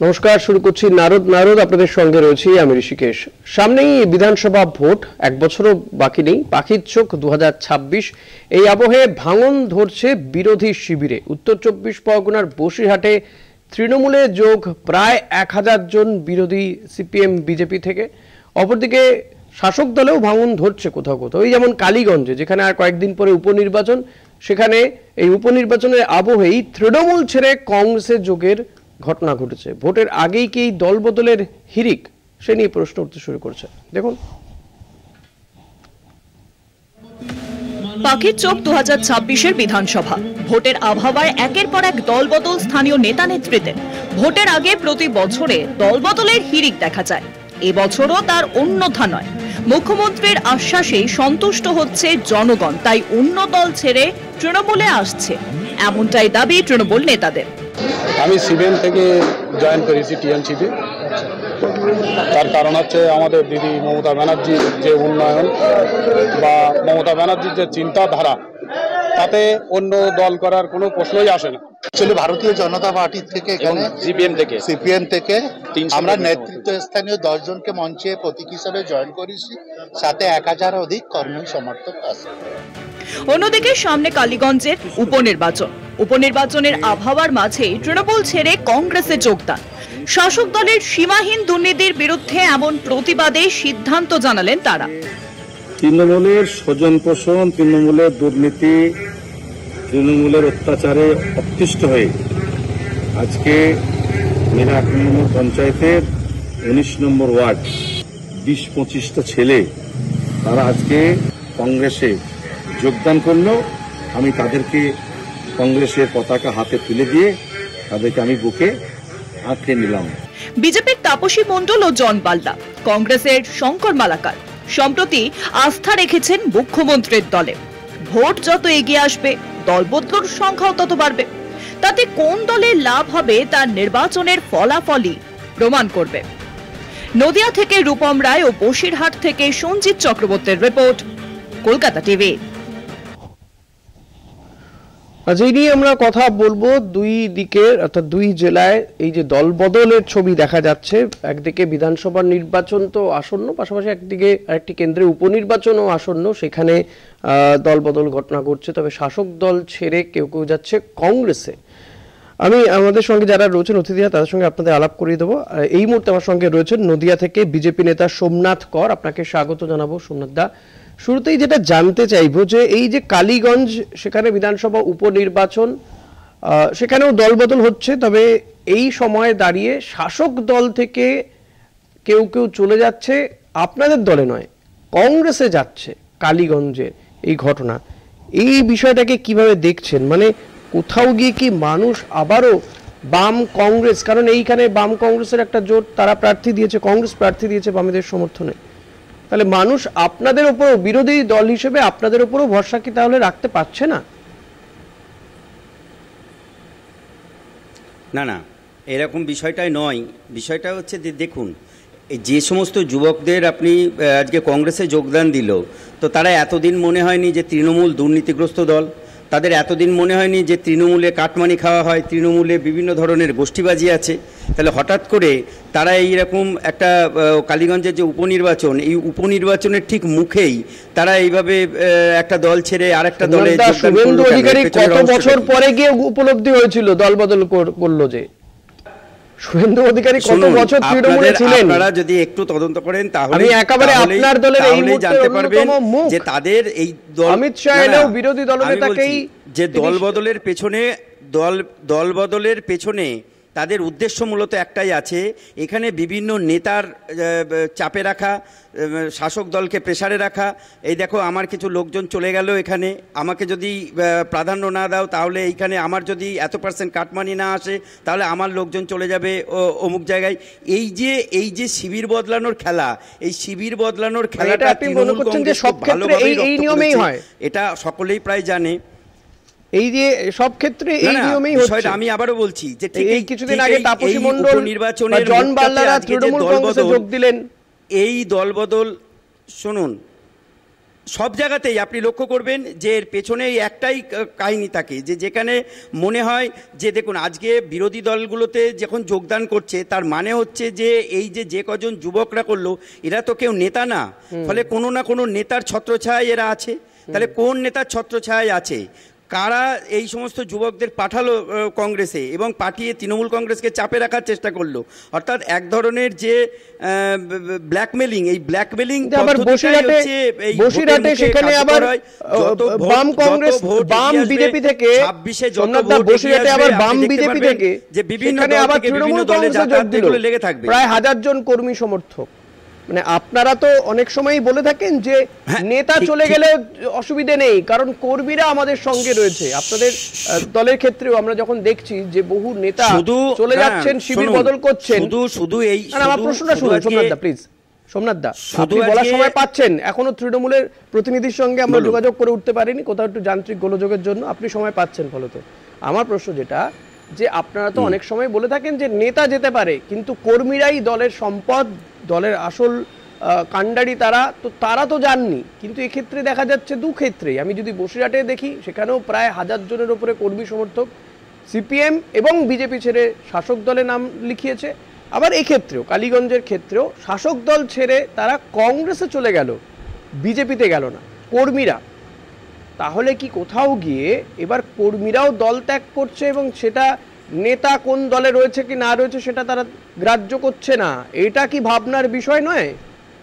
নমস্কার, শুরু করছি নারদ। আপনাদের সঙ্গে রয়েছি আমি ঋষিকেশ। সামনেই বিধানসভা ভোট, এক বছরও বাকি নেই। পাখির চোখ 2026। এই আবহে ভাঙন ধরছে বিরোধী শিবিরে। উত্তর 24 পরগনার বসিরহাটে তৃণমূলে যোগ প্রায় 1000 জন বিরোধী সিপিএম বিজেপি থেকে। অপরদিকে শাসক দলেও ভাঙন ধরছে কোথাও কোথাও। এই যেমন কালীগঞ্জে, যেখানে আর কয়েকদিন পরে উপনির্বাচন, সেখানে এই উপনির্বাচনের আবহেই তৃণমূল ছেড়ে কংগ্রেসে যোগের ঘটনা ঘটেছে। ভোটের আগেই কি দল বদলের হিড়িক, সে নিয়ে প্রশ্ন উঠতে শুরু করছে। দেখুন, পাখির চোখ 2026-এর বিধানসভা ভোটের আবহাওয়ায় একের পর এক দলবদল স্থানীয় নেতা নেতৃত্বে। ভোটের আগে প্রতি বছরে দলবদলের হিড়িক দেখা যায়। এবছরও তার অন্যথা নয়। মুখ্যমন্ত্রীর আশ্বাসেই সন্তুষ্ট হচ্ছে জনগণ, তাই অন্য দল ছেড়ে তৃণমূলে আসছে, এমনটাই দাবি তৃণমূল নেতাদের। আমি সিপিএম থেকে জয়েন করেছি টিএমসিতে। তার কারণ হচ্ছে আমাদের দিদি মমতা ব্যানার্জির যে উন্নয়ন বা মমতা ব্যানার্জির যে চিন্তাধারা, তাতে অন্য দল করার কোনো প্রশ্নই আসে না। অ্যাকচুয়ালি ভারতীয় জনতা পার্টি থেকে এখানে সিপিএম থেকে আমরা নেতৃত্ব স্থানীয় 10 জনকে মঞ্চে প্রতীক হিসেবে জয়েন করেছি, সাথে 1000 অধিক কর্মী সমর্থক আছে। অন্যদিকে সামনে কালীগঞ্জের উপনির্বাচনের আবহাওয়ার মাঝেই তৃণমূল ছেড়ে কংগ্রেসে যোগদান। শাসক দলের সীমাহীন দুর্নীতির বিরুদ্ধে এমন প্রতিবাদে সিদ্ধান্ত জানালেন তারা। তৃণমূলের স্বজন পোষণ, তৃণমূলের দুর্নীতি, তৃণমূলের অত্যাচারে অতিষ্ঠ হয়ে আজকে মেরা 1 নম্বর পঞ্চায়েতের 19 নম্বর ওয়ার্ড 20-25টা ছেলে তারা আজকে কংগ্রেসে যোগদান করলো। আমি তাদেরকে কংগ্রেসের পতাকা হাতে তুলে দিয়ে তাদেরকে আমি বুকে আঁকড়ে নিলাম। বিজেপির তাপসী মণ্ডল ও জন পাল্লা, কংগ্রেসের শঙ্কর মালাকার সম্প্রতি আস্থা রেখেছেন মুখ্যমন্ত্রীর দলে। ভোট যত এগিয়ে আসবে, দলবদলুর সংখ্যাও তত বাড়বে। তাতে কোন দলের লাভ হবে তার নির্বাচনের ফলাফলই প্রমাণ করবে। নদিয়া থেকে রূপম রায় ও বসিরহাট থেকে সঞ্জিত চক্রবর্তীর রিপোর্ট, কলকাতা টিভি। আজ এই নিয়ে আমরা কথা বলবো। দুই দিকে অর্থাৎ দুই জেলায় এই যে দল বদলের ছবি দেখা যাচ্ছে, একদিকে বিধানসভা নির্বাচন তো আসন্ন, পাশাপাশি একদিকে আরেকটি কেন্দ্রে উপনির্বাচনও আসন্ন, সেখানে দল বদল ঘটনা ঘটছে। তবে শাসক দল ছেড়ে কেউ কেউ যাচ্ছে কংগ্রেসে। আমি আমাদের সঙ্গে যারা রয়েছেন অতিথিরা, তাদের সঙ্গে আপনাদের আলাপ করিয়ে দেবো। এই মুহূর্তে আমার সঙ্গে রয়েছেন নদিয়া থেকে বিজেপি নেতা সোমনাথ কর। আপনাকে স্বাগত জানাবো সোমনাথ দা। শুরুতেই যেটা জানতে চাইবো যে এই যে কালীগঞ্জ, সেখানে বিধানসভা উপনির্বাচন, সেখানেও দলবদল হচ্ছে, তবে এই সময়ে দাঁড়িয়ে শাসক দল থেকে কেউ কেউ চলে যাচ্ছে, আপনাদের দলে নয় কংগ্রেসে যাচ্ছে। কালীগঞ্জের এই ঘটনা, এই বিষয়টাকে কিভাবে দেখছেন? মানে কোথাও গিয়ে কি মানুষ আবারও বাম কংগ্রেস, কারণ এইখানে বাম কংগ্রেসের একটা জোট, তারা প্রার্থী দিয়েছে, কংগ্রেস প্রার্থী দিয়েছে বামেদের সমর্থনে, তাহলে মানুষ আপনাদের উপরও, বিরোধী দল হিসেবে আপনাদের উপরও ভরসা কি তাহলে রাখতে পারছে না? না না, এরকম বিষয়টাই নয়। বিষয়টা হচ্ছে দেখুন, যে সমস্ত যুবকদের আপনি আজকে কংগ্রেসে যোগদান দিল, তো তারা এতদিন মনে হয়নি যে তৃণমূল দুর্নীতিগ্রস্ত দল, তাদের এতদিন মনে হয়নি যে তৃণমূলে কাটমানি খাওয়া হয়, তৃণমূলে বিভিন্ন ধরনের গোষ্ঠীবাজি আছে। তাহলে হঠাৎ করে তারা এইরকম একটা কালীগঞ্জের যে উপনির্বাচন, এই উপনির্বাচনের ঠিক মুখেই তারা এইভাবে একটা দল ছেড়ে আরেকটা দলে শুভেন্দু অধিকারী কত বছর পরে গিয়ে উপলব্ধি হয়েছিল দল বদল করলো যে? শুভেন্দু অধিকারী কত বছর তৃণমূলে ছিলেন? আপনারা যদি একটু তদন্ত করেন তাহলে আমি একেবারে আপনার দলের এই মুহূর্তে জানতে পারবেন মুখ যে তাদের এই দল, অমিত শাহ এলেও বিরোধী দলনেতাকেই যে দল বদলের পেছনে তাদের উদ্দেশ্য মূলত একটাই আছে, এখানে বিভিন্ন নেতার চাপে রাখা, শাসক দলকে প্রেসারে রাখা। এই দেখো, আমার কিছু লোকজন চলে গেল এখানে, আমাকে যদি প্রাধান্য না দাও তাহলে এইখানে আমার যদি এত % কাটমানি না আসে তাহলে আমার লোকজন চলে যাবে অমুক জায়গায়। এই যে শিবির বদলানোর খেলা, এই শিবির বদলানোর খেলাটা তৃণমূল কংগ্রেস ভালোভাবেই রপ্ত করেছে, এটা সকলেই প্রায় জানে। এই যে সব ক্ষেত্রে এই নিয়মেই হচ্ছে। আমি আবারও বলছি যে এই কিছুদিন আগে তাপসী মণ্ডল বা জন বাল্লারা তৃণমূল কংগ্রেসে যোগ দিলেন। এই দলবদল, শুনুন, সব জায়গাতেই আপনি লক্ষ্য করবেন যে এর পেছনে একটাই কাহিনী থাকে, যে যেখানে মনে হয় যে দেখুন আজকে বিরোধী দলগুলোতে যখন যোগদান করছে তার মানে হচ্ছে যে এই যে কজন যুবকরা করলো এরা তো কেউ নেতা না, ফলে কোনো না কোনো নেতার ছত্রছায়ায় এরা আছে। তাহলে কোন নেতার ছত্রছায়ায় আছে, কারা এই সমস্ত যুবকদের পাঠালো কংগ্রেসে এবং পাঠিয়ে তৃণমূল কংগ্রেসকে চাপে রাখার চেষ্টা করলো? অর্থাৎ এক ধরনের যে ব্ল্যাকমেলিং, এই ব্ল্যাকমেলিং আবার বসিরহাটে সেখানে আবার বাম কংগ্রেস বাম বিজেপি থেকে 26-এ যত ভোট বসিরহাটে আবার বাম বিজেপি থেকে যে বিভিন্ন আবার তৃণমূল কংগ্রেসে যোগ দিল লেগে থাকবে প্রায় 1000 জন কর্মী সমর্থক। মানে আপনারা তো অনেক সময়ই বলে থাকেন যে নেতা চলে গেলে অসুবিধে নেই, কারণ কর্মীরা আমাদের সঙ্গে রয়েছে। আপনাদের দলের ক্ষেত্রেও আমরা যখন দেখছি যে বহু নেতা চলে যাচ্ছেন, শিবির বদল করছেন। শুধু এই আমার প্রশ্নটা শুনুন সোমনাথ দা, প্লিজ। সোমনাথ দা, আপনি বলার সময় পাচ্ছেন, এখনো তৃণমূলের প্রতিনিধির সঙ্গে আমরা যোগাযোগ করে উঠতে পারিনি, কোথাও একটু যান্ত্রিক গোলযোগের জন্য। আপনি সময় পাচ্ছেন ফলত। আমার প্রশ্ন যেটা, যে আপনারা তো অনেক সময় বলে থাকেন যে নেতা যেতে পারে কিন্তু কর্মীরাই দলের সম্পদ, দলের আসল কাণ্ডারি তারা তো যাননি। কিন্তু এক্ষেত্রে দেখা যাচ্ছে দু ক্ষেত্রেই, আমি যদি বসিরহাটে দেখি সেখানেও প্রায় 1000 জনের উপরে কর্মী সমর্থক সিপিএম এবং বিজেপি ছেড়ে শাসক দলে নাম লিখিয়েছে। আবার এক্ষেত্রেও কালীগঞ্জের ক্ষেত্রেও শাসক দল ছেড়ে তারা কংগ্রেসে চলে গেল, বিজেপিতে গেল না কর্মীরা। তাহলে কি কোথাও গিয়ে এবার কর্মীরাও দল ত্যাগ করছে এবং সেটা নেতা কোন দলে রয়েছে কি না রয়েছে সেটা তারা গ্রাহ্য করছে না? এটা কি ভাবনার বিষয় নয়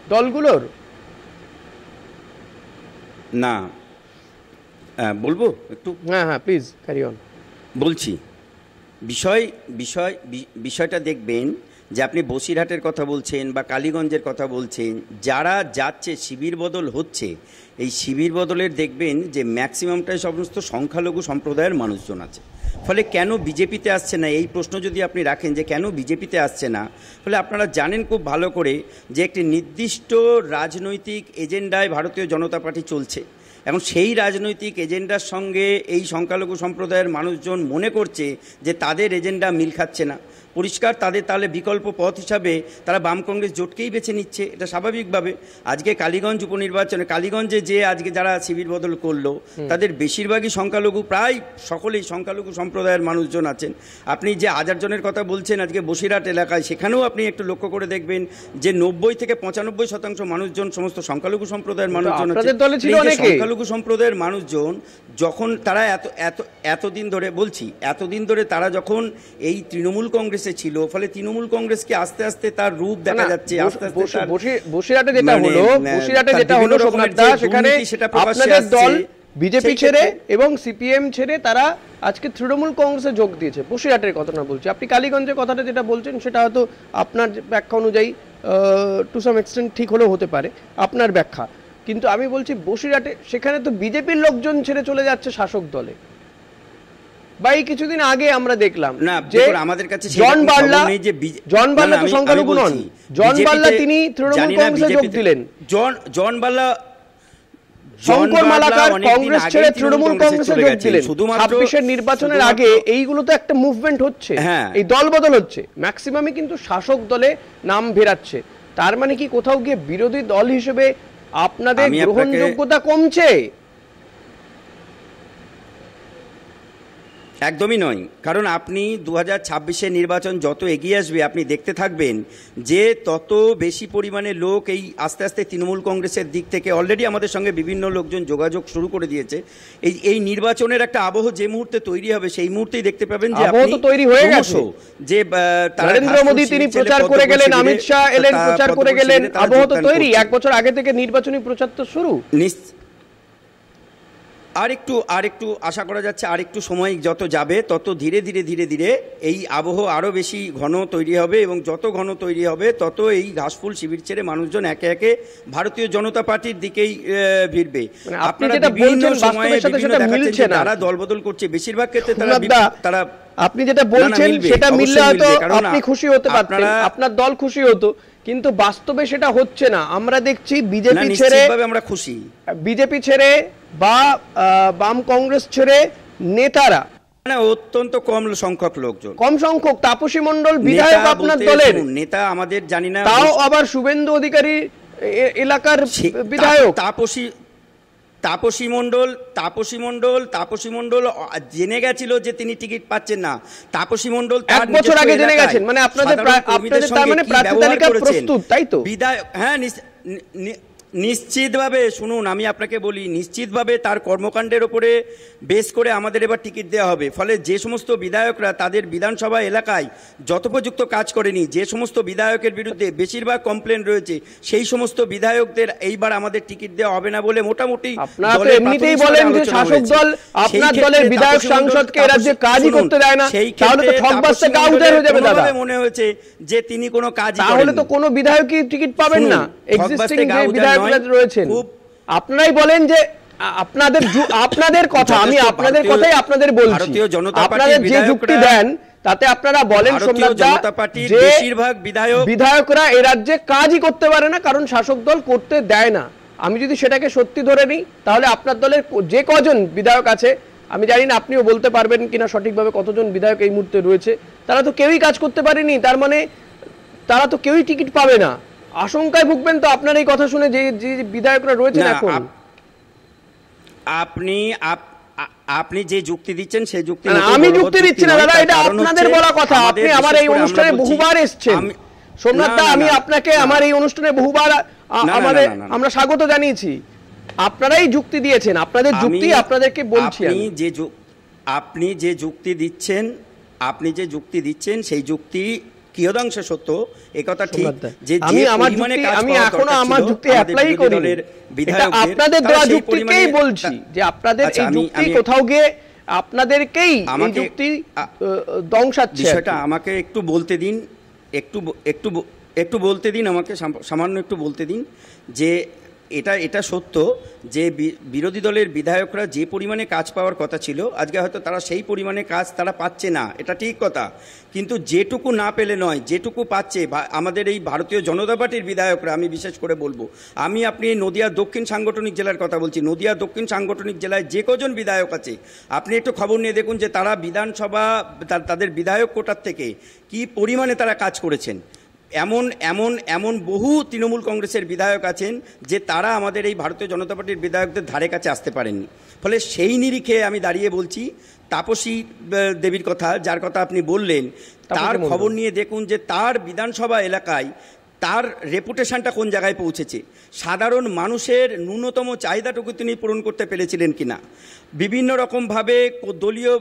দলগুলোর? না বলবো একটু? হ্যাঁ প্লিজ ক্যারি অন। বলছি বিষয়টা দেখবেন যে আপনি বসিরহাটের কথা বলছেন বা কালীগঞ্জের কথা বলছেন, যারা যাচ্ছে শিবির বদল হচ্ছে, এই শিবির বদলের দেখবেন যে ম্যাক্সিমামটাই সমস্ত সংখ্যালঘু সম্প্রদায়ের মানুষজন আছে। ফলে কেন বিজেপিতে আসছে না, এই প্রশ্ন যদি আপনি রাখেন যে কেন বিজেপিতে আসছে না, ফলে আপনারা জানেন খুব ভালো করে যে একটি নির্দিষ্ট রাজনৈতিক এজেন্ডায় ভারতীয় জনতা পার্টি চলছে। এখন সেই রাজনৈতিক এজেন্ডার সঙ্গে এই সংখ্যালঘু সম্প্রদায়ের মানুষজন মনে করছে যে তাদের এজেন্ডা মিল খাচ্ছে না। পরিষ্কার তাদের তাহলে বিকল্প পথ হিসাবে তারা বাম কংগ্রেস জোটকেই বেছে নিচ্ছে, এটা স্বাভাবিকভাবে। আজকে কালীগঞ্জ উপনির্বাচনে কালীগঞ্জে যে আজকে যারা শিবির বদল করলো তাদের বেশিরভাগই সংখ্যালঘু, প্রায় সকলেই সংখ্যালঘু সম্প্রদায়ের মানুষজন আছেন। আপনি যে 1000 জনের কথা বলছেন আজকে বসিরহাট এলাকায়, সেখানেও আপনি একটু লক্ষ্য করে দেখবেন যে 90 থেকে 95% মানুষজন সমস্ত সংখ্যালঘু সম্প্রদায়ের মানুষজন আছে। সংখ্যালঘু সম্প্রদায়ের মানুষজন যখন তারা এতদিন ধরে তারা যখন এই তৃণমূল কংগ্রেসে ছিল, ফলে তৃণমূল কংগ্রেসকে আস্তে আস্তে তার রূপ দেখা যাচ্ছে। বসিরহাটে যেটা হলো সোমনাথ দা, সেখানে আপনাদের দল বিজেপি ছেড়ে এবং সিপিএম ছেড়ে তারা আজকে তৃণমূল কংগ্রেসে যোগ দিয়েছে। বসিরহাটের কথাটা বলছি। আপনি কালীগঞ্জের কথাটা যেটা বলছেন সেটা হয়তো আপনার ব্যাখ্যা অনুযায়ী টু সাম এক্সটেন্ট ঠিক হলেও হতে পারে আপনার ব্যাখ্যা, কিন্তু আমি বলছি বসিরহাটে সেখানে তো বিজেপির লোকজন ছেড়ে চলে যাচ্ছে শাসক দলে। ভাই কিছুদিন আগে আমরা দেখলাম যে আমাদের কাছে জন বাল্লা তো সংখ্যালঘু নন, জন বাল্লা তিনি তৃণমূল কংগ্রেসে যোগ দিলেন। জন বাল্লা শঙ্কর মালাকার কংগ্রেস ছেড়ে তৃণমূল কংগ্রেসে যোগ দিলেন। 26-এর নির্বাচনের আগে এইগুলো তো একটা মুভমেন্ট হচ্ছে, এই দল বদল হচ্ছে, ম্যাক্সিমামই কিন্তু শাসক দলে নাম ভেরাচ্ছে। তার মানে কি কোথাও গিয়ে বিরোধী দল হিসেবে আপনাদের গ্রহণযোগ্যতা কমছে? একদমই নয়, কারণ আপনি 2026-এর নির্বাচন যত এগিয়ে আসবে আপনি দেখতে থাকবেন যে তত বেশি পরিমাণে লোক এই আস্তে আস্তে তৃণমূল কংগ্রেসের দিক থেকে, অলরেডি আমাদের সঙ্গে বিভিন্ন লোকজন যোগাযোগ শুরু করে দিয়েছে। এই নির্বাচনের একটা আবহ যে মুহূর্তে তৈরি হবে সেই মুহূর্তেই দেখতে পাবেন যে আবহ তো তৈরি হয়ে গেছে। যে নরেন্দ্র মোদী তিনি প্রচার করে গেলেন, অমিত শাহ এলেন প্রচার করে গেলেন, আবহ তো তৈরি। 1 বছর আগে থেকে নির্বাচনী প্রচার তো শুরু। আর একটু আশা করা যাচ্ছে আর একটু সময় যত যাবে তত ধীরে ধীরে এই আবহ আরও বেশি ঘন তৈরি হবে, এবং যত ঘন তৈরি হবে তত এই ঘাসফুল শিবির ছেড়ে মানুষজন একে একে ভারতীয় জনতা পার্টির দিকেই ভিড়বে। আপনারা বিভিন্ন সময়ে তারা দলবদল করছে, বেশিরভাগ ক্ষেত্রে তারা আপনি যেটা বলছেন সেটা মিললে হয়তো আপনি খুশি হতে পারতেন, আপনার দল খুশি হতো, কিন্তু বাস্তবে সেটা হচ্ছে না। আমরা দেখছি বিজেপি ছেড়ে আমরা খুশি, বিজেপি ছেড়ে বা বাম কংগ্রেস ছেড়ে নেতারা অত্যন্ত কম সংখ্যক লোকজন, কম সংখ্যক। তাপসী মণ্ডল বিধায়ক আপনার দলের নেতা, আমাদের জানি না, তাও আবার শুভেন্দু অধিকারী এলাকার বিধায়ক। তাপসী মণ্ডল জেনে গেছিল যে তিনি টিকিট পাচ্ছেন না। তাপসী মণ্ডল এক বছর আগে জেনে গেছেন, মানে আপনাদের তার মানে প্রার্থী তালিকা প্রস্তুত, তাই তো? বিধায়ক, হ্যাঁ নিশ্চিতভাবে, শুনুন আমি আপনাকে বলি, নিশ্চিতভাবে তার কর্মকাণ্ডের ওপরে বেস করে আমাদের এবার টিকিট দেওয়া হবে। ফলে যে সমস্ত বিধায়করা তাদের বিধানসভা এলাকায় যথোপযুক্ত কাজ করেনি, যে সমস্ত বিধায়কের বিরুদ্ধে বেশিরভাগ কমপ্লেন রয়েছে, সেই সমস্ত বিধায়কদের এইবার আমাদের টিকিট দেওয়া হবে না বলে মোটামুটি আপনারা তো এমনিতেই বলেন যে শাসক দল আপনার দলের বিধায়ক সাংসদকে এ রাজ্যে কাজই করতে দেয় না, তাহলে তো ঠকবাজটা কাউন্টার হয়ে যাবে দাদা। মনে হয়েছে যে তিনি কোনো কাজ, তাহলে তো কোনো বিধায়কই টিকিট পাবেন না। এক্সিস্টিং যে বিধায়করা রয়েছেন, আপনারাই বলেন যে আপনাদের কথা, আমি আপনাদের কথাই আপনাদের বলছি, আপনাদের যে যুক্তি দেন তাতে আপনারা বলেন যে বেশিরভাগ বিধায়করা এ রাজ্যে কাজই করতে পারে না কারণ শাসক দল করতে দেয় না। আমি যদি সেটাকে সত্যি ধরে নিই, তাহলে আপনার দলের যে কজন বিধায়ক আছে, আমি জানি না আপনিও বলতে পারবেন কিনা সঠিকভাবে কতজন বিধায়ক এই মুহূর্তে রয়েছে, তারা তো কেউই কাজ করতে পারেনি। তার মানে তারা তো কেউই টিকিট পাবে না। আশঙ্কায় ভুগবেন তো আপনার এই কথা শুনে যে বিধায়করা রয়েছেন এখন। আপনি যে যুক্তি দিচ্ছেন সেই যুক্তি আমি যুক্তি দিচ্ছি না দাদা, এটা আপনাদের বলা কথা। আপনি আমার এই অনুষ্ঠানে বহুবার এসেছেন সোমনাথ দা, আমি আপনাকে আমার এই অনুষ্ঠানে বহুবার আমরা স্বাগত জানিয়েছি। আপনারাই যুক্তি দিয়েছেন, আপনাদের যুক্তি আপনাদেরকে বলছি। আপনি যে যুক্তি দিচ্ছেন সেই যুক্তি কিয়দাংশে সত্য, একথা ঠিক। যে আমি এখনো আমার যুক্তি অ্যাপ্লাই করি, আপনাদের দেওয়া যুক্তিকেই বলছি যে আপনাদের এই যুক্তি কোথাও গিয়ে আপনাদেরকেই এই যুক্তি ধ্বংসাচ্ছে। সেটা আমাকে একটু বলতে দিন, একটু বলতে দিন, আমাকে সামান্য একটু বলতে দিন যে এটা সত্য যে বিরোধী দলের বিধায়করা যে পরিমাণে কাজ পাওয়ার কথা ছিল, আজকে হয়তো তারা সেই পরিমাণে কাজ তারা পাচ্ছে না, এটা ঠিক কথা। কিন্তু যেটুকু না পেলে নয়, যেটুকু পাচ্ছে আমাদের এই ভারতীয় জনতা পার্টির বিধায়করা, আমি বিশেষ করে বলবো, আপনি নদিয়া দক্ষিণ সাংগঠনিক জেলার কথা বলছি, নদিয়া দক্ষিণ সাংগঠনিক জেলায় যে কজন বিধায়ক আছে আপনি একটু খবর নিয়ে দেখুন যে তারা বিধানসভা তাদের বিধায়ক কোটার থেকে কি পরিমাণে তারা কাজ করেছেন। এমন বহু তৃণমূল কংগ্রেসের বিধায়ক আছেন যে তারা আমাদের এই ভারতীয় জনতা পার্টির বিধায়কদের ধারে কাছে আসতে পারেননি। ফলে সেই নিরিখে আমি দাঁড়িয়ে বলছি, তাপসী দেবীর কথা, যার কথা আপনি বললেন, তার খবর নিয়ে দেখুন যে তার বিধানসভা এলাকায় তার রেপুটেশনটা কোন জায়গায় পৌঁছেছে, সাধারণ মানুষের ন্যূনতম চাহিদাটুকু তিনি পূরণ করতে পেরেছিলেন কিনা, বিভিন্ন রকমভাবে দলীয়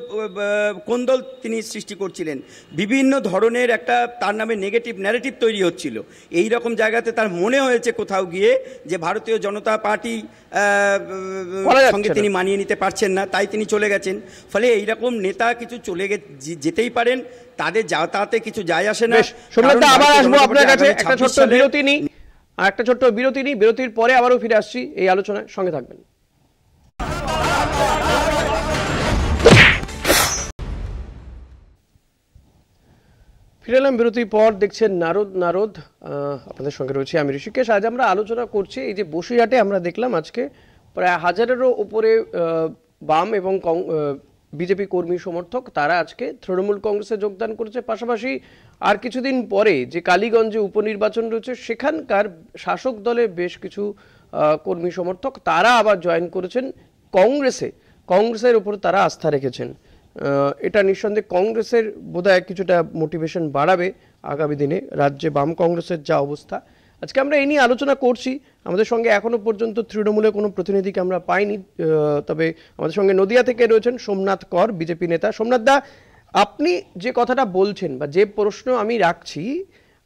কোন্দল তিনি সৃষ্টি করছিলেন, বিভিন্ন ধরনের একটা তার নামে নেগেটিভ ন্যারেটিভ তৈরি হচ্ছিল। এই রকম জায়গাতে তার মনে হয়েছে কোথাও গিয়ে যে ভারতীয় জনতা পার্টি সঙ্গে তিনি মানিয়ে নিতে পারছেন না, তাই তিনি চলে গেছেন। ফলে এইরকম নেতা কিছু চলে যেতেই পারেন, তাদের যাতায়াতে কিছু যায় আসে না। আবার আসবো আপনার কাছে, একটা ছোট্ট বিরতি নিই, একটা ছোট্ট বিরতি নিই, বিরতির পরে আবারও ফিরে আসছি এই আলোচনায়, সঙ্গে থাকবেন। ফিরে এলাম বিরতির পর, দেখছেন নারদ, আপনাদের সঙ্গে রয়েছে আমি ঋষিকেশ। আজ আমরা আলোচনা করছি এই যে বসিরহাটে আমরা দেখলাম আজকে প্রায় 1000-এরও উপরে বাম এবং বিজেপি কর্মী সমর্থক তারা আজকে তৃণমূল কংগ্রেসে যোগদান করেছে। পাশাপাশি আর কিছুদিন পরে যে কালীগঞ্জে উপনির্বাচন রয়েছে সেখানকার শাসক দলের বেশ কিছু কর্মী সমর্থক তারা আবার জয়েন করেছেন কংগ্রেসের উপর তারা আস্থা রেখেছেন। এটা নিঃসন্দেহে কংগ্রেসের বোধহয় কিছুটা মোটিভেশন বাড়াবে আগামী দিনে রাজ্যে বাম কংগ্রেসের যা অবস্থা। আজকে আমরা এই নিয়ে আলোচনা করছি। আমাদের সঙ্গে এখনো পর্যন্ত তৃণমূলের কোনো প্রতিনিধিকে আমরা পাইনি, তবে আমাদের সঙ্গে নদিয়া থেকে রয়েছেন সোমনাথ কর, বিজেপি নেতা। সোমনাথ দা, আপনি যে কথাটা বলছেন বা যে প্রশ্ন আমি রাখছি,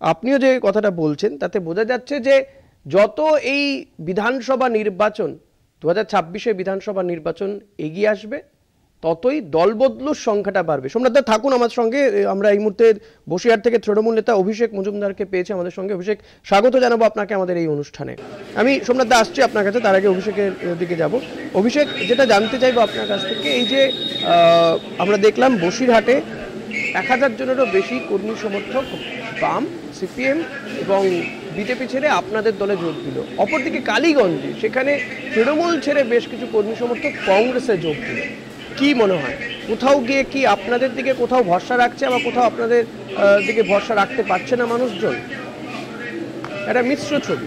আপনিও যে কথাটা বলছেন তাতে বোঝা যাচ্ছে যে যত এই বিধানসভা নির্বাচন 2026-এ বিধানসভা নির্বাচন এগিয়ে আসবে ততই দলবদলুর সংখ্যাটা বাড়বে। সোমনাথ দা থাকুন আমার সঙ্গে, আমরা এই মুহূর্তে বসিরহাট থেকে তৃণমূল নেতা অভিষেক মজুমদারকে পেয়েছি আমাদের সঙ্গে। অভিষেক, স্বাগত জানাবো আপনাকে আমাদের এই অনুষ্ঠানে। আমি সোমনাথ দা আসছি আপনার কাছে, তার আগে অভিষেকের দিকে যাব। অভিষেক, যেটা জানতে চাইবো আপনার কাছ থেকে, এই যে আমরা দেখলাম বসিরহাটে 1000 জনেরও বেশি কর্মী সমর্থক বাম, সিপিএম এবং বিজেপি ছেড়ে আপনাদের দলে যোগ দিল। অপরদিকে কালীগঞ্জে সেখানে তৃণমূল ছেড়ে বেশ কিছু কর্মী সমর্থক কংগ্রেসে যোগ দিল। কি মনে হয়, কোথাও গিয়ে কি আপনাদের দিকে কোথাও ভরসা রাখছে, আবার কোথাও আপনাদের দিকে ভরসা রাখতে পারছে না মানুষজন? একটা মিশ্র ছবি।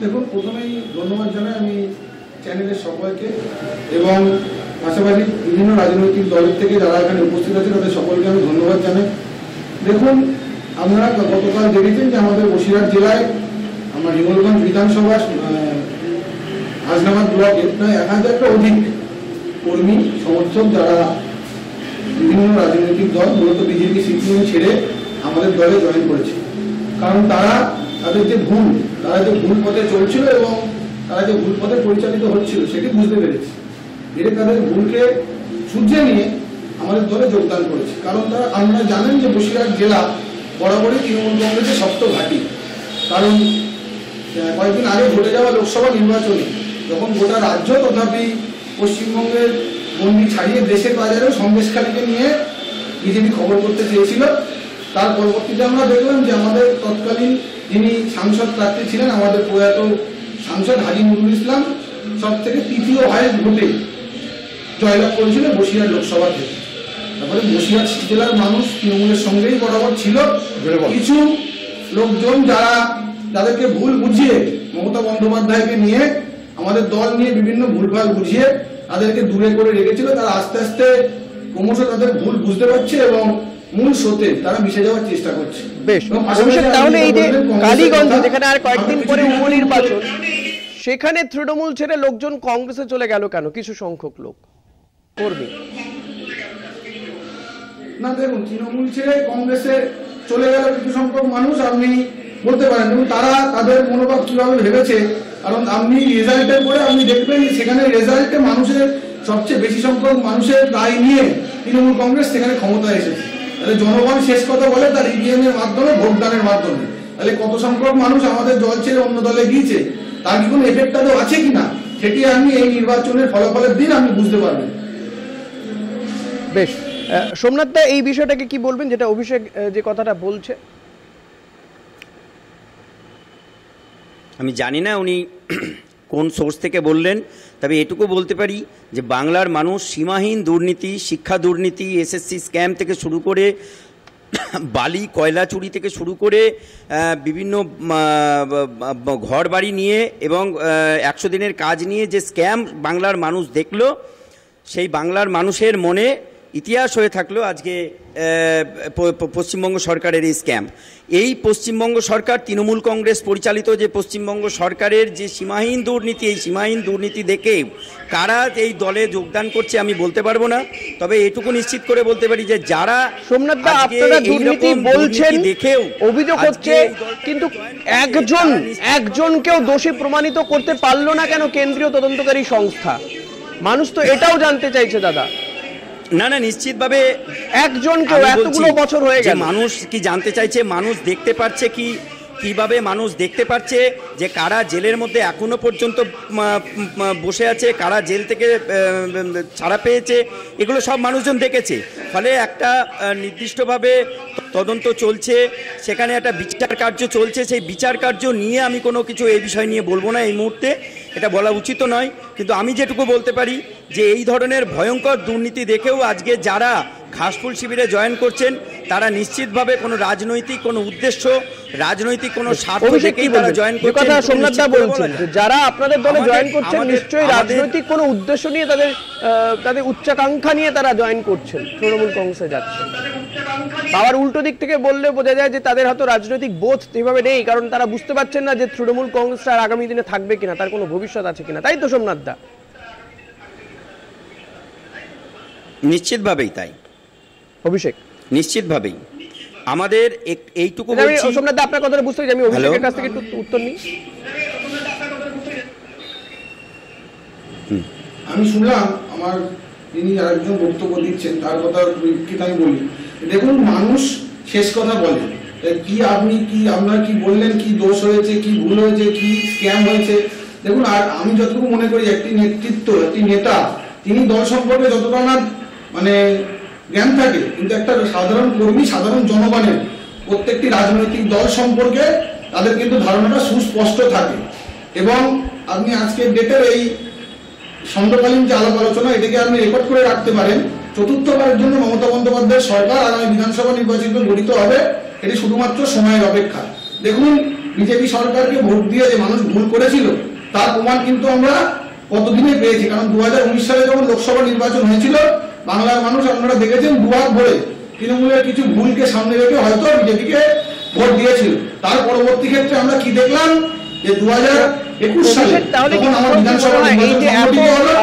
দেখুন, প্রথমেই ধন্যবাদ জানাই আমি চ্যানেলের সকলকে এবং পাশাপাশি বিভিন্ন রাজনৈতিক দলের থেকে যারা এখানে উপস্থিত আছে তাদের সকলকে আমি ধন্যবাদ জানাই। দেখুন, আপনারা গতকাল দেখেছেন যে আমাদের বসিরহাট জেলায় আমার হিঙ্গলগঞ্জ বিধানসভা হাসনাবাদ ব্লকে প্রায় 1000টা অধিক কর্মী সমর্থক যারা বিভিন্ন রাজনৈতিক দল মূলত বিজেপি সিপিএম ছেড়ে আমাদের দলে জয়েন করেছে। কারণ তারা তাদের যে ভুল পথে চলছিল এবং তারা যে ভুল পথে পরিচালিত হচ্ছিল সেটি বুঝতে পেরেছে, এর তাদের ভুলকে শুধরে নিয়ে আমাদের দলে যোগদান করেছে। কারণ তারা, আপনারা জানেন যে বসিরহাট জেলা বরাবরই তৃণমূল কংগ্রেসের শক্ত ঘাঁটি। কারণ কয়েকদিন আগে ঘটে যাওয়া লোকসভা নির্বাচনে যখন গোটা রাজ্য তথাপি পশ্চিমবঙ্গের গণ্ডি ছাড়িয়ে দেশের বাজারেও সন্দেশখালীকে নিয়ে বিজেপি খবর করতে চেয়েছিল, তার পরবর্তীতে আমরা দেখলাম যে আমাদের তৎকালীন যিনি সাংসদ প্রার্থী ছিলেন, আমাদের প্রয়াত সাংসদ হাজী নুরুল ইসলাম সব থেকে তৃতীয় হায়েস্ট ভোটে জয়লাভ করেছিল বসিরহাট লোকসভা থেকে। তারপরে বসিরহাট জেলার মানুষ তৃণমূলের সঙ্গেই বরাবর ছিল। কিছু লোকজন যাদেরকে ভুল বুঝিয়ে মমতা বন্দ্যোপাধ্যায়কে নিয়ে আমাদের দল নিয়ে বিভিন্ন ভুলভাল বুঝিয়ে তাদেরকে দূরে করে রেখেছিল, তারা আস্তে আস্তে ক্রমশ তাদের ভুল বুঝতে পারছে এবং মূল স্রোতে তারা মিশে যাওয়ার চেষ্টা করছে। বেশ, তাহলে এই যে কালীগঞ্জ যেখানে আর কয়েকদিন পরে উপনির্বাচন, সেখানে তৃণমূল ছেড়ে লোকজন কংগ্রেসে চলে গেল কেন? কিছু সংখ্যক লোক কর্মী না, দেখুন, তৃণমূল ছেড়ে কংগ্রেসে চলে গেল কিছু সংখ্যক মানুষ, আপনি বলতে পারেন। এবং তারা তাদের মনোভাব কিভাবে ভেবেছে, কারণ আপনি রেজাল্টের পরে আপনি দেখবেন সেখানে রেজাল্টে মানুষের সবচেয়ে বেশি সংখ্যক মানুষের দায় নিয়ে তৃণমূল কংগ্রেস সেখানে ক্ষমতায় এসেছে। তাহলে জনগণ শেষ কথা বলে তার ইভিএম এর মাধ্যমে, ভোটদানের মাধ্যমে। তাহলে কত সংখ্যক মানুষ আমাদের দল ছেড়ে অন্য দলে গিয়েছে, তার কি কোনো এফেক্ট আদৌ আছে কিনা, সেটি আপনি এই নির্বাচনের ফলাফলের দিন আপনি বুঝতে পারবেন। বেশ, সোমনাথ দা, এই বিষয়টাকে কি বলবেন, যেটা অভিষেক যে কথাটা বলছে? আমি জানি না উনি কোন সোর্স থেকে বললেন, তবে এটুকু বলতে পারি যে বাংলার মানুষ সীমাহীন দুর্নীতি, শিক্ষা দুর্নীতি, এসএসসি স্ক্যাম থেকে শুরু করে বালি কয়লা চুরি থেকে শুরু করে বিভিন্ন ঘর বাড়ি নিয়ে এবং 100 দিনের কাজ নিয়ে যে স্ক্যাম বাংলার মানুষ দেখল, সেই বাংলার মানুষের মনে ইতিহাস হয়ে থাকলো আজকে পশ্চিমবঙ্গ সরকারের এই স্ক্যাম। এই পশ্চিমবঙ্গ সরকার, তৃণমূল কংগ্রেস পরিচালিত যে পশ্চিমবঙ্গ সরকারের যে সীমাহীন দুর্নীতি, এই সীমাহীন দুর্নীতি দেখে কারা এই দলে যোগদান করছে আমি বলতে পারবো না, তবে এটুকু নিশ্চিত করে বলতে পারি যে যারা সোমনাথ দা আপনারা দুর্নীতি বলছেন, দেখেও অভিযোগ হচ্ছে, কিন্তু একজনকেও দোষী প্রমাণিত করতে পারলো না কেন কেন্দ্রীয় তদন্তকারী সংস্থা? মানুষ তো এটাও জানতে চাইছে দাদা। না না, নিশ্চিতভাবে একজনকে এতগুলো বছর হয়ে গেল, মানুষ কি জানতে চাইছে, মানুষ দেখতে পাচ্ছে কিভাবে মানুষ দেখতে পাচ্ছে যে কারা জেলের মধ্যে এখনো পর্যন্ত বসে আছে, কারা জেল থেকে ছাড়া পেয়েছে, এগুলো সব মানুষজন দেখেছে। ফলে একটা নির্দিষ্টভাবে তদন্ত চলছে, সেখানে একটা বিচার কার্য চলছে, সেই বিচার কার্য নিয়ে আমি কোনো কিছু এই বিষয় নিয়ে বলবো না এই মুহূর্তে, এটা বলা উচিত নয়। কিন্তু আমি যেটুকু বলতে পারি যে এই ধরনের ভয়ঙ্কর দুর্নীতি দেখেও আজকে যারা ঘাসফুল শিবিরে জয়েন করছেন তারা নিশ্চিতভাবে কোনো রাজনৈতিক কোনো উদ্দেশ্য, রাজনৈতিক কোনো স্বার্থ দেখেই তারা জয়েন করছেন। কথা সোমনাথ দা বলছেন যে যারা আপনাদের দলে জয়েন করছেন নিশ্চয়ই রাজনৈতিক কোনো উদ্দেশ্য নিয়ে, তাদের উচ্চাকাঙ্ক্ষা নিয়ে তারা জয়েন করছেন, তৃণমূল কংগ্রেসে যাচ্ছেন। আবার উল্টো দিক থেকে বললে বোঝা যায় যে তাদের হয়তো রাজনৈতিক বোধ এভাবে নেই, কারণ তারা বুঝতে পারছেন না যে তৃণমূল কংগ্রেসটা আগামী দিনে থাকবে কিনা, তার কোনো ভবিষ্যৎ আছে কিনা। তাই তো সোমনাথ দা? নিশ্চিতভাবেই তাই অভিষেক, নিশ্চিতভাবেই আমাদের এইটুকু বলছি। সোমনাথ দা আপনার কথাটা বুঝতে, আমি অভিষেকের কাছ থেকে একটু উত্তর নিই। আমি শুনলাম আমার যিনি আরেকজন বক্তব্য দিচ্ছেন তার কথা আমি বলি। দেখুন, মানুষ শেষ কথা বলে, কি আপনি কি আপনার কি বললেন, কি দোষ হয়েছে, কি ভুল হয়েছে, কি স্ক্যাম হয়েছে। দেখুন, আর আমি যতটুকু মনে করি একটি নেতৃত্ব, একটি নেতা, তিনি দল সম্পর্কে যতটা না মানে জ্ঞান থাকে, কিন্তু একটা সাধারণ কর্মী, সাধারণ জনগণের প্রত্যেকটি রাজনৈতিক দল সম্পর্কে তাদের কিন্তু ধারণাটা সুস্পষ্ট থাকে। এবং আপনি আজকের ডেটের এই সন্ধ্যাকালীন যে আলাপ আলোচনা, এটাকে আপনি রেকর্ড করে রাখতে পারেন। চতুর্থবারের জন্য মমতা বন্দ্যোপাধ্যায়ের সরকার আগামী বিধানসভা নির্বাচিত গঠিত হবে, এটি শুধুমাত্র সময়ের অপেক্ষা। দেখুন, বিজেপি সরকারকে ভোট দিয়ে যে মানুষ ভুল করেছিল তার প্রমাণ কিন্তু আমরা কতদিনে পেয়েছি। কারণ 2019 সালে যখন লোকসভা নির্বাচন হয়েছিল, বাংলার মানুষ আপনারা দেখেছেন দুহাত ভরে তৃণমূলের কিছু ভুলকে সামনে রেখে হয়তো বিজেপিকে ভোট দিয়েছিল। তার পরবর্তী ক্ষেত্রে আমরা কি দেখলাম যে 2021 সালে যখন আমার বিধানসভা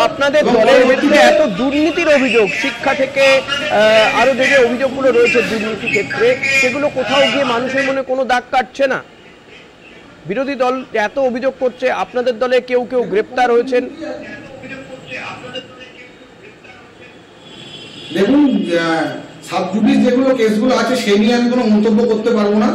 আপনাদের দলের ভিতরে এত দুর্নীতির অভিযোগ, শিক্ষা থেকে আরো যে যে অভিযোগগুলো রয়েছে দুর্নীতি ক্ষেত্রে, সেগুলো কোথাও গিয়ে মানুষের মনে কোনো দাগ কাটছে না? বিরোধী দল এত অভিযোগ করছে, আপনাদের দলে কেউ কেউ গ্রেপ্তার হয়েছেন। দেখুন, সাবজুডিস যেগুলো কেসগুলো আছে সে নিয়ে আমি কোনো মন্তব্য করতে পারবো না,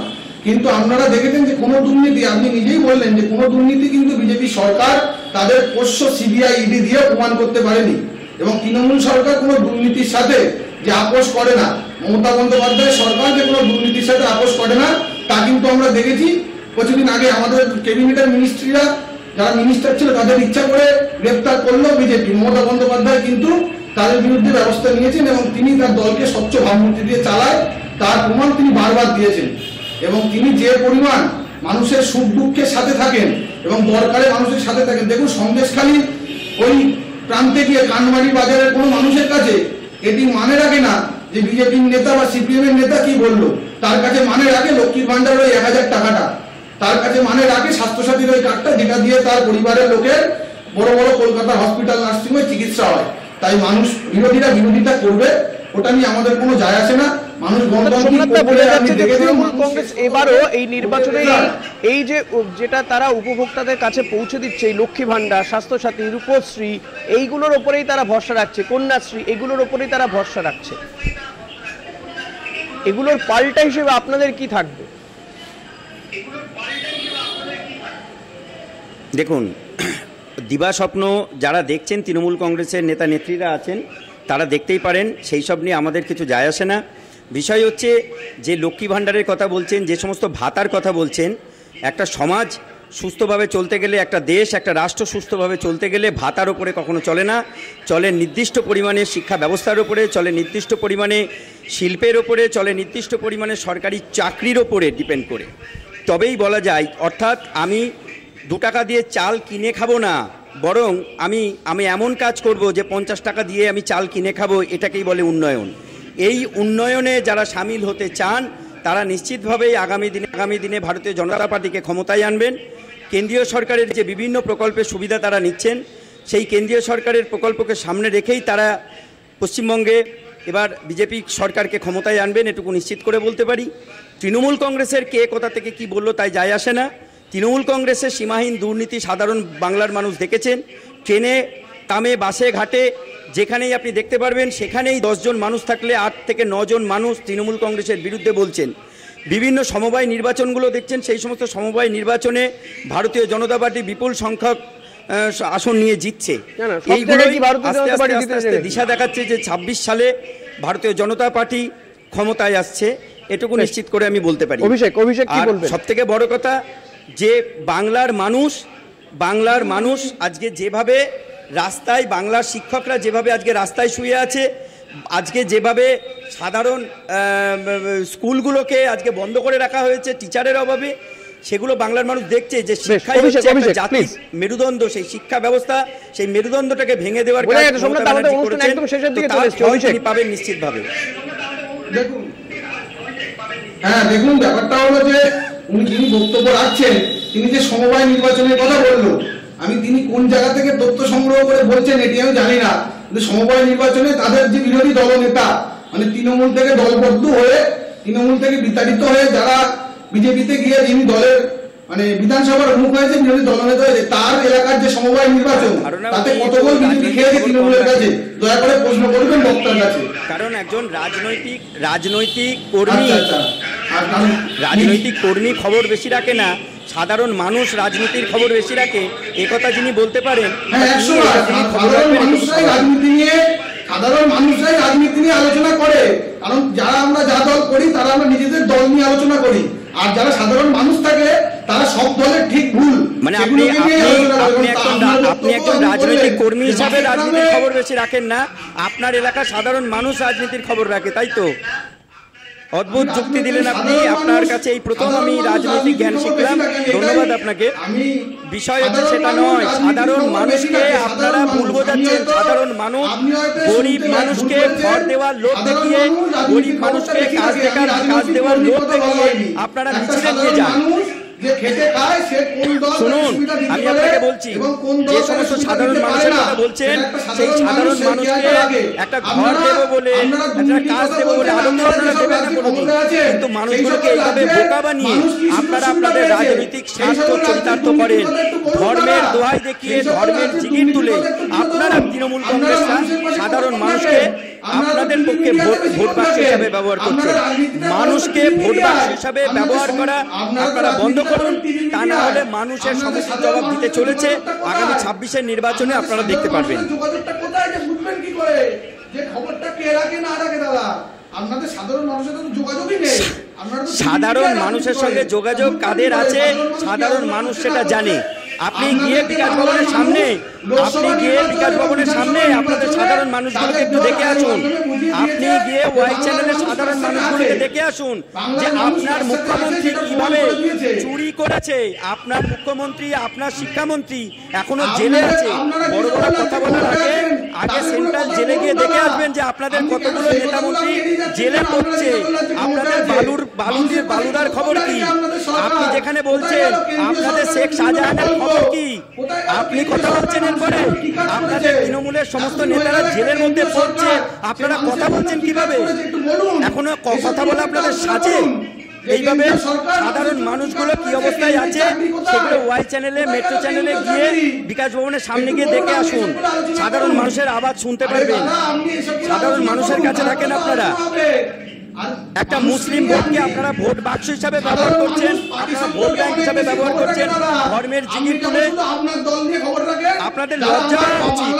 কিন্তু আপনারা দেখেছেন যে কোনো দুর্নীতি, আপনি নিজেই বললেন যে কোনো দুর্নীতি কিন্তু বিজেপি সরকার তাদের পোষ্য সিবিআই ইডি দিয়ে প্রমাণ করতে পারেনি। এবং তৃণমূল সরকার কোনো দুর্নীতির সাথে যে আপোষ করে না, মমতা বন্দ্যোপাধ্যায় সরকার যে কোনো দুর্নীতির সাথে আপোষ করে না, তা কিন্তু আমরা দেখেছি। কিছুদিন আগে আমাদের ক্যাবিনেটের মিনিস্ট্রিরা যারা মিনিস্টার ছিল তাদের ইচ্ছা করে গ্রেপ্তার করলো বিজেপি। মমতা বন্দ্যোপাধ্যায় কিন্তু তাদের বিরুদ্ধে ব্যবস্থা নিয়েছেন এবং তিনি তার দলকে স্বচ্ছ ভাবমূর্তি দিয়ে চালায়, তার প্রমাণ তিনি বারবার দিয়েছেন। এবং তিনি যে পরিমাণ মানুষের সুখ দুঃখের সাথে থাকেন এবং দরকারে মানুষের সাথে থাকেন। দেখুন, সন্দেশখালী ওই প্রান্তে গিয়ে কানমারি বাজারের কোনো মানুষের কাছে এটি মানে রাখে না যে বিজেপির নেতা বা সিপিএম এর নেতা কি বললো, তার কাছে মানে রাখে লক্ষ্মীর ভান্ডারের ওই 1000 টাকাটা, তার কাছে মানে রাখে স্বাস্থ্যসাথীর ওই কার্ডটা, যেটা দিয়ে তার পরিবারের লোকের বড় বড় কলকাতার হসপিটাল নার্সিংহোমে চিকিৎসা হয়। তাই মানুষ বিরোধিতা করবে, ওটা নিয়ে আমাদের কোনো যায় আসে না। মানুষ কংগ্রেস এবারও এই নির্বাচনে এই যে যেটা তারা উপভোক্তাদের কাছে পৌঁছে দিচ্ছে, এই লক্ষ্মী ভান্ডার, স্বাস্থ্যসাথী, রূপশ্রী, এইগুলোর ওপরেই তারা ভরসা রাখছে, কন্যাশ্রী, এগুলোর ওপরেই তারা ভরসা রাখছে। এগুলোর পাল্টা হিসেবে আপনাদের কি থাকবে? দেখুন, দিবাস্বপ্ন যারা দেখছেন, তৃণমূল কংগ্রেসের নেতা নেত্রীরা আছেন, তারা দেখতেই পারেন, সেই সব নিয়ে আমাদের কিছু যায় আসে না। বিষয় হচ্ছে যে লক্ষ্মী ভাণ্ডারের কথা বলছেন, যে সমস্ত ভাতার কথা বলছেন, একটা সমাজ সুস্থভাবে চলতে গেলে, একটা দেশ, একটা রাষ্ট্র সুস্থভাবে চলতে গেলে ভাতার ওপরে কখনো চলে না, চলে নির্দিষ্ট পরিমাণে শিক্ষা ব্যবস্থার ওপরে, চলে নির্দিষ্ট পরিমাণে শিল্পের ওপরে, চলে নির্দিষ্ট পরিমাণে সরকারি চাকরির ওপরে ডিপেন্ড করে, তবেই বলা যায়। অর্থাৎ আমি 2 টাকা দিয়ে চাল কিনে খাবো না, বরং আমি এমন কাজ করব যে 50 টাকা দিয়ে আমি চাল কিনে খাবো, এটাকেই বলে উন্নয়ন। এই উন্নয়নে যারা সামিল হতে চান তারা নিশ্চিতভাবেই আগামী দিনে ভারতীয় জনতা পার্টিকে ক্ষমতায় আনবেন। কেন্দ্রীয় সরকারের যে বিভিন্ন প্রকল্পের সুবিধা তারা নিচ্ছেন, সেই কেন্দ্রীয় সরকারের প্রকল্পকে সামনে রেখেই তারা পশ্চিমবঙ্গে এবার বিজেপি সরকারকে ক্ষমতায় আনবেন, এটুকু নিশ্চিত করে বলতে পারি। তৃণমূল কংগ্রেসের কে কোথা থেকে কি বললো তাই যায় আসে না। তৃণমূল কংগ্রেসের সীমাহীন দুর্নীতি সাধারণ বাংলার মানুষ দেখেছেন। ট্রেনে, তামে, বাসে, ঘাটে যেখানেই আপনি দেখতে পারবেন, সেখানেই 10 জন মানুষ থাকলে 8 থেকে 9 জন মানুষ তৃণমূল কংগ্রেসের বিরুদ্ধে বলছেন। বিভিন্ন সমবায় নির্বাচনগুলো দেখছেন, সেই সমস্ত সমবায় নির্বাচনে ভারতীয় জনতা পার্টি বিপুল সংখ্যক আসন নিয়ে জিতছে। এইগুলোই আস্তে আস্তে দিশা দেখাচ্ছে যে 26 সালে ভারতীয় জনতা পার্টি ক্ষমতায় আসছে, এটুকু নিশ্চিত করে আমি বলতে পারি। অভিষেক কি বলবেন? সবথেকে বড় কথা যে বাংলার মানুষ আজকে যেভাবে রাস্তায়, বাংলার শিক্ষকরা যেভাবে আজকে রাস্তায় শুয়ে আছে, আজকে যেভাবে সাধারণ স্কুলগুলোকে আজকে বন্ধ করে রাখা হয়েছে টিচারের অভাবে, সেগুলো বাংলার মানুষ দেখছে যে শিক্ষাই হচ্ছে একটা জাতির মেরুদণ্ড। সেই শিক্ষা ব্যবস্থা, সেই মেরুদণ্ডটাকে ভেঙে দেওয়ার কাজ তিনি পাবেন নিশ্চিতভাবে। দেখুন, ব্যাপারটা হলো যে যিনি বক্তব্য রাখছেন, তিনি যে সমবায় নির্বাচনের কথা বললো, তিনি কোন জায়গা থেকে তথ্য সংগ্রহ করে বলছেন এটি আমি জানি না, কিন্তু সমবায় নির্বাচনে তাদের যে বিরোধী দলনেতা, মানে তৃণমূল থেকে দলবদ্ধ হয়ে, তৃণমূল থেকে বিতাড়িত হয়ে যারা বিজেপিতে গিয়ে যিনি দলের মানে বিধানসভার মুখ হয়েছে, বিরোধী দলনেতা হয়েছে, তার এলাকার যে সমবায় নির্বাচন, তাতে কতগুলো বিজেপি খেয়েছে তৃণমূলের কাছে, দয়া করে প্রশ্ন করবেন বক্তার কাছে। কারণ একজন রাজনৈতিক কর্মী খবর বেশি রাখে না, সাধারণ মানুষ রাজনীতির খবর বেশি রাখে, একথা যিনি বলতে পারেন। সাধারণ মানুষরাই রাজনীতি নিয়ে আলোচনা করে, কারণ যারা আমরা যা দল করি তারা আমরা নিজেদের দল নিয়ে আলোচনা করি, আর যারা সাধারণ মানুষ থাকে তারা সব দলের ঠিক ভুল, মানে আপনি একজন রাজনৈতিক কর্মী হিসাবে রাজনীতির খবর বেশি রাখেন না, আপনার এলাকার সাধারণ মানুষ রাজনীতির খবর রাখে, তাই তো? অদ্ভুত যুক্তি দিলেন আপনি। আপনার কাছে এই প্রথম আমি রাজনৈতিক জ্ঞান শিখলাম, ধন্যবাদ আপনাকে। বিষয় হচ্ছে সেটা নয়, সাধারণ মানুষকে আপনারা ভুল বোঝাচ্ছেন। সাধারণ মানুষ, গরিব মানুষকে ঘর দেওয়ার লোভ দেখিয়ে, গরিব মানুষকে কাজ দেওয়ার লোভ দেখিয়ে আপনারা মিছিলে নিয়ে যান। শুনুন, আমি আপনাকে বলছি, যে সমস্ত সাধারণ মানুষের কথা বলছেন, সেই সাধারণ মানুষকে একটা ঘর দেবো বলে, একটা কাজ দেবো বলে আনন্দ আপনারা দেবেন না কোনোদিন, কিন্তু মানুষগুলোকে এইভাবে বোকা বানিয়ে আপনারা আপনাদের রাজনৈতিক স্বার্থ চরিতার্থ করেন। ধর্মের দোহাই দেখিয়ে, ধর্মের জিগির তুলে আপনারা তৃণমূল কংগ্রেসরা সাধারণ মানুষকে আপনাদের পক্ষে ভোট বাক্স হিসাবে ব্যবহার করছেন। মানুষকে ভোট বাক্স হিসাবে ব্যবহার করা আপনারা বন্ধ করুন, তা না হলে মানুষের সমস্ত জবাব দিতে চলেছে আগামী 26-এর নির্বাচনে, আপনারা দেখতে পারবেন। সাধারণ মানুষের সঙ্গে যোগাযোগ কাদের আছে সাধারণ মানুষ সেটা জানে। আপনি গিয়ে বিকাশ ভবনের সামনে, আপনাদের সাধারণ মানুষগুলোকে একটু দেখে আসুন। আপনি গিয়ে ওয়াই চ্যানেলের সাধারণ মানুষগুলোকে দেখে আসুন যে আপনার মুখ্যমন্ত্রী কিভাবে চুরি করেছে। আপনার মুখ্যমন্ত্রী, আপনার শিক্ষামন্ত্রী এখনো জেলে আছে। বড় বড় কথা বলার আগে সেন্ট্রাল জেলে গিয়ে দেখে আসবেন যে আপনাদের কতগুলো নেতামন্ত্রী জেলে পড়ছে। আপনাদের বালুদার খবর কি? আপনি যেখানে বলছেন আপনাদের শেখ শাহজাহানের খবর কি? আপনি কথা বলছেন এরপরে আপনাদের তৃণমূলের সমস্ত নেতারা জেলের মধ্যে পড়ছে, আপনারা কথা বলছেন কিভাবে? এখনো কথা বলা আপনাদের সাজে? এইভাবে সাধারণ মানুষগুলো কি অবস্থায় আছে সেগুলো ওয়াই চ্যানেলে, মেট্রো চ্যানেলে গিয়ে বিকাশ ভবনের সামনে গিয়ে দেখে আসুন। সাধারণ মানুষের আওয়াজ শুনতে পারবেন। সাধারণ মানুষের কাছে থাকেন আপনারা। একটা মুসলিম ভোটকে আপনারা ভোট বাক্স হিসাবে ব্যবহার করছেন, আপনারা ভোট ব্যাংক হিসাবে ব্যবহার করছেন, ধর্মের জিগির তুলে। আপনাদের লজ্জা হওয়া উচিত,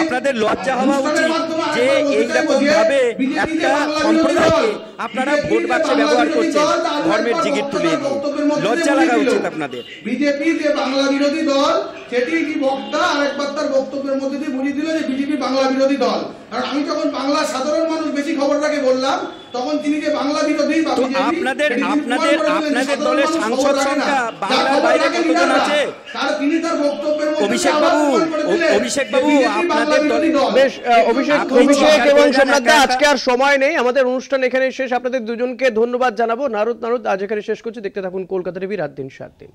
আপনাদের লজ্জা হওয়া উচিত যে এইরকম ভাবে একটা সম্প্রদায়কে আপনারা ভোট বাক্সে ব্যবহার করছেন ধর্মের জিগির তুলে। লজ্জা লাগা উচিত আপনাদের। বিজেপি যে বাংলা বিরোধী দল, সেটি কি বক্তা আরেকবার তার বক্তব্যের মধ্যে দিয়ে বুঝিয়ে দিল যে বিজেপি বাংলা বিরোধী দল। কারণ আমি যখন বাংলার সাধারণ মানুষ বেশি খবরটাকে বললাম, তখন তিনি যে বাংলা বিরোধী বা আপনাদের দলের সাংসদ সংখ্যা বাংলার বাইরে কতজন আছে? অভিষেক বাবু আপনাদের দলে বেশ, অভিষেক এবং সোমনাথ দা, আজকে আর সময় নেই, আমাদের অনুষ্ঠান এখানে শেষ। আপনাদের দুজনকে ধন্যবাদ জানাবো। নারদ আজ এখানে শেষ করছি। দেখতে থাকুন কলকাতা টিভি রাত দিন 7 দিন।